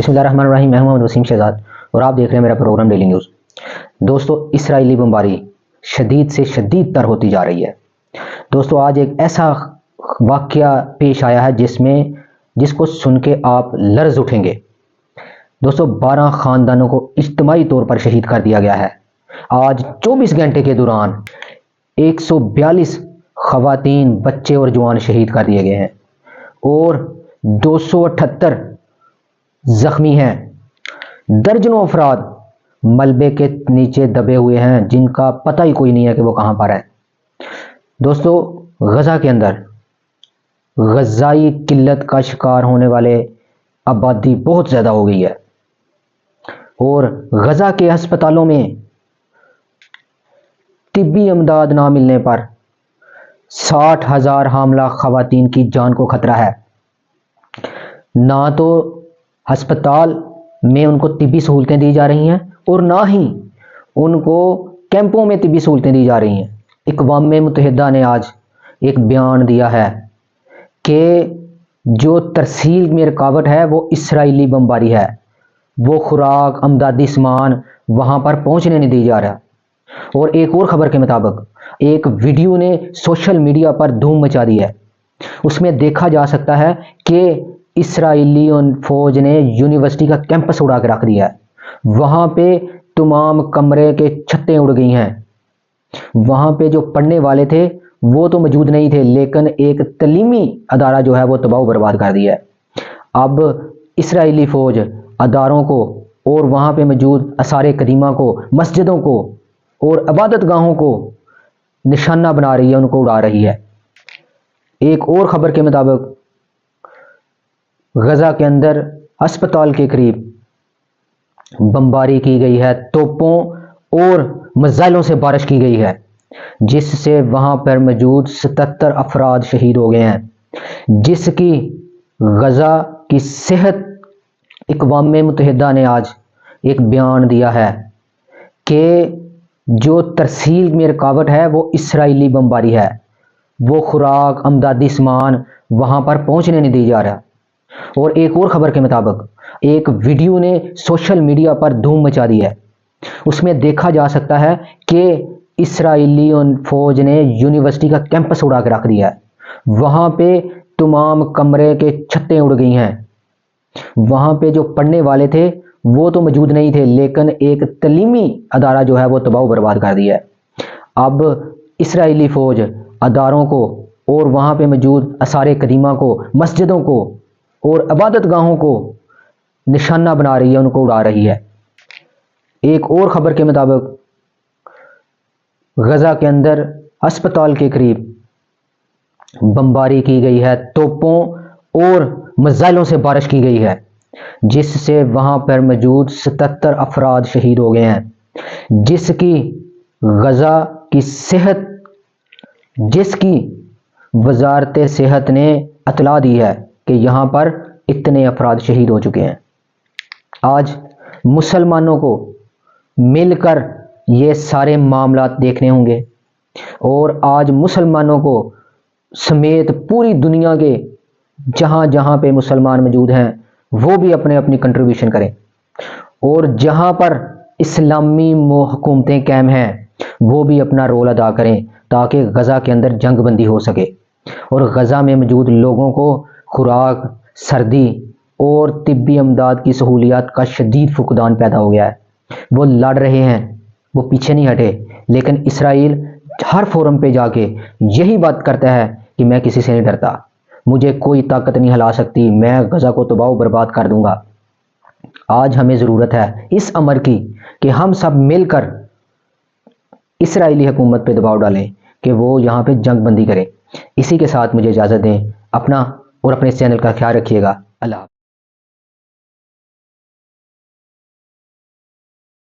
बिस्मिल्लाहिर्रहमानिर्रहीम। मैं मोहम्मद वसीम शहजाद और आप देख रहे हैं मेरा प्रोग्राम डेली न्यूज़। दोस्तों, इसराइली बमबारी शदीद से शदीद तर होती जा रही है। दोस्तों, आज एक ऐसा वाक़या पेश आया है जिसको सुन के आप लर्ज़ उठेंगे। दोस्तों, 12 ख़ानदानों को इज्तिमाई तौर पर शहीद कर दिया गया है। आज 24 घंटे के दौरान 142 ख़वातीन, बच्चे और जवान शहीद कर दिए गए हैं और 278 जख्मी हैं। दर्जनों अफराद मलबे के नीचे दबे हुए हैं जिनका पता ही कोई नहीं है कि वो कहाँ पर है। दोस्तों, गज़ा के अंदर ग़ज़ाई किल्लत का शिकार होने वाले आबादी बहुत ज़्यादा हो गई है और गज़ा के अस्पतालों में तिब्बी इमदाद ना मिलने पर 60,000 हामला ख़वातीन की जान को खतरा है। ना तो अस्पताल में उनको तिब्बी सहूलतें दी जा रही हैं और ना ही उनको कैंपों में तिब्बी सहूलतें दी जा रही हैं। अक़वाम मुत्तहिदा ने आज एक बयान दिया है कि जो तरसील में रुकावट है वो इसराइली बमबारी है। वो खुराक, अमदादी सामान वहाँ पर पहुँचने नहीं दी जा रहा। और एक और ख़बर के मुताबिक एक वीडियो ने सोशल मीडिया पर धूम मचा दी है। उसमें देखा जा सकता है कि इसराइली फ़ौज ने यूनिवर्सिटी का कैंपस उड़ा के रख दिया है। वहाँ पे तमाम कमरे के छतें उड़ गई हैं। वहाँ पे जो पढ़ने वाले थे वो तो मौजूद नहीं थे, लेकिन एक तलीमी अदारा जो है वो तबाह बर्बाद कर दिया है। अब इसराइली फ़ौज अदारों को और वहाँ पे मौजूद आसार कदीमा को, मस्जिदों को और इबादत गाहों को निशाना बना रही है, उनको उड़ा रही है। एक और ख़बर के मुताबिक गज़ा के अंदर अस्पताल के करीब बमबारी की गई है, तोपों और मिसाइलों से बारिश की गई है, जिससे वहाँ पर मौजूद 77 अफराद शहीद हो गए हैं। जिसकी गज़ा की सेहत, अक़वाम मुत्तहिदा ने आज एक बयान दिया है कि जो तरसील में रुकावट है वो इसराइली बमबारी है। वो खुराक, अमदादी सामान वहाँ पर पहुँचने नहीं दी जा रहा। और एक और ख़बर के मुताबिक एक वीडियो ने सोशल मीडिया पर धूम मचा दी है। उसमें देखा जा सकता है कि इसराइली फ़ौज ने यूनिवर्सिटी का कैंपस उड़ा के रख दिया है। वहाँ पे तमाम कमरे के छतें उड़ गई हैं। वहाँ पे जो पढ़ने वाले थे वो तो मौजूद नहीं थे, लेकिन एक तलीमी अदारा जो है वो तबाह बर्बाद कर दिया है। अब इसराइली फ़ौज अदारों को और वहाँ पे मौजूद आसार कदीमा को, मस्जिदों को और इबादत गाहों को निशाना बना रही है, उनको उड़ा रही है। एक और ख़बर के मुताबिक गज़ा के अंदर अस्पताल के करीब बमबारी की गई है, तोपों और मिसाइलों से बारिश की गई है, जिससे वहाँ पर मौजूद 77 अफराद शहीद हो गए हैं। जिसकी गज़ा की सेहत, जिसकी वजारत सेहत ने इत्तला दी है कि यहाँ पर इतने अफराद शहीद हो चुके हैं। आज मुसलमानों को मिलकर ये सारे मामला देखने होंगे और आज मुसलमानों को समेत पूरी दुनिया के जहाँ जहाँ पे मुसलमान मौजूद हैं वो भी अपने अपनी कंट्रीब्यूशन करें और जहाँ पर इस्लामी हुकूमतें कायम हैं वो भी अपना रोल अदा करें, ताकि गज़ा के अंदर जंग बंदी हो सके और गज़ा में मौजूद लोगों को खुराक, सर्दी और तिब्बी अमदाद की सहूलियात का शदीद फुकदान पैदा हो गया है। वो लड़ रहे हैं, वो पीछे नहीं हटे, लेकिन इसराइल हर फोरम पे जाके यही बात करता है कि मैं किसी से नहीं डरता, मुझे कोई ताकत नहीं हिला सकती, मैं गज़ा को तबाह बर्बाद कर दूंगा। आज हमें ज़रूरत है इस अमर की कि हम सब मिलकर इसराइली हुकूमत पे दबाव डालें कि वो यहाँ पे जंग बंदी करें। इसी के साथ मुझे इजाज़त दें। अपना और अपने इस चैनल का ख्याल रखिएगा। अल्लाह।